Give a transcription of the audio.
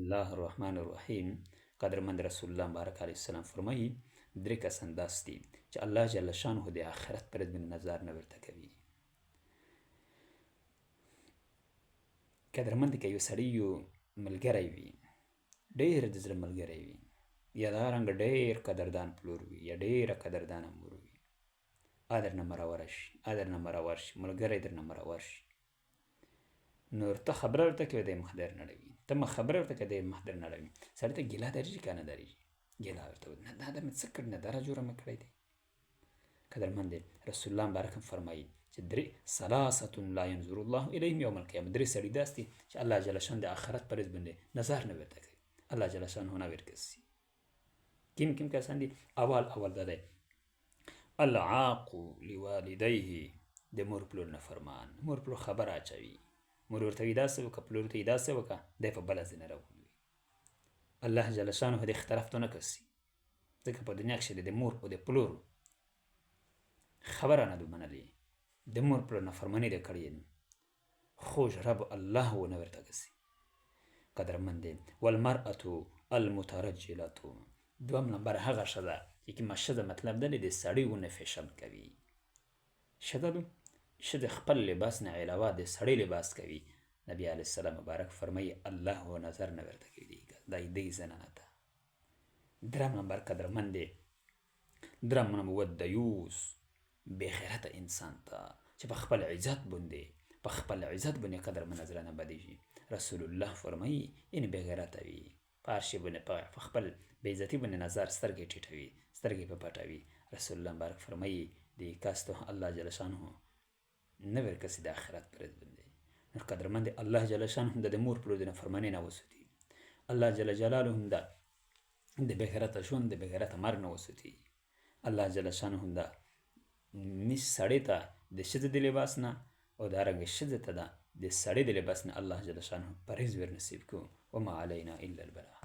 الله الرحمن الرحیم. قدرمند رسول الله مبارک علیه السلام فرمایي 3 کسان داسې دي چې الله جل شانه د آخرت پر ورځ باندې نظر نه ورته کوي. قدرمند که یو سړی یو ملګری وي، ډېر د زړه ملګری وي، یا دارنګه ډېر قدردان پلور وي یا ډېره قدردانه مور وي، درنه مرور شي مرور شي ملګری درنه مرور شي، نو ته خبره ورته کوې دی مخ در نړوي، ته خبره ورته کوې دی مخ در نړوي، سړي ته ګیله درېږي که نه درېږي؟ ګیله ورته نه دا مې څه کړي نه دا راجوړه مې کړی دی. قدرمند دی رسول الله مبارک هم فرمایي چې 3 ثلاثة لا ينظر الله الیهم یوم القیامة. 3 سړي داسې دي چې الله جل شان د آخرت پر ورځ باندې نظر نه ورته کوي، الله جل شانه نه ورګرځي. کوم کسان دي؟ اول دا دی العاق لوالدیه، د مور پلور نه فرمان. مور پلور خبره اچوي، مور ورته وي داسې وکړه، پلور ته یې داسې وکړه، دی په بله ځای نه روان وي. الله جل شانه د اختلاف ته نه کسي، ځکه په دنیا کښې د مور او د پلور خبره نه دو منلې، د مور پلور نافرماني دې کړې، خو رب الله ونه ورته کسي. قدرمند دی والمرأة المترجلة، 2 نمبر هغه ښځه چې کومه ښځه مطلب ده د سړي ونه فیشن کوي. ښځه خپل لباس نه علاوه د سړي لباس کوي. نبی علیه السلام مبارک فرمایي الله و نظر نه ورته کوي، دا دی زنانه ده. 3 نمبر قدرمند دی 3 نمبر والدیوس، بې غیرته انسان ته چې په خپل عزت باندې قدرمند زړه نه بدېږي. رسول الله فرمایي یعنې بې غیرته وي، په هر شي باندې په خپل بې عزتي باندې نظر سترګې ټیټوي، سترګې په پټوي. رسول الله مبارک فرمایي دې کس ته الله جل شانه نه ورکسي د آخرت پر ورځ باندې. نو قدرمند الله جل شانه هم د مور پلور د نافرمانۍ نه وساتي، الله جل جلاله هم د بې غیرته ژوند د بې غیرته مرګ نه وساتي. الله جل شانه هم سړی ته د ښځې د لباس نه او دارنګه ښځې ته د سړي د لباس نه الله جل شانه پرهیز ور نصیب کړو. وما علینا الا البلاغ.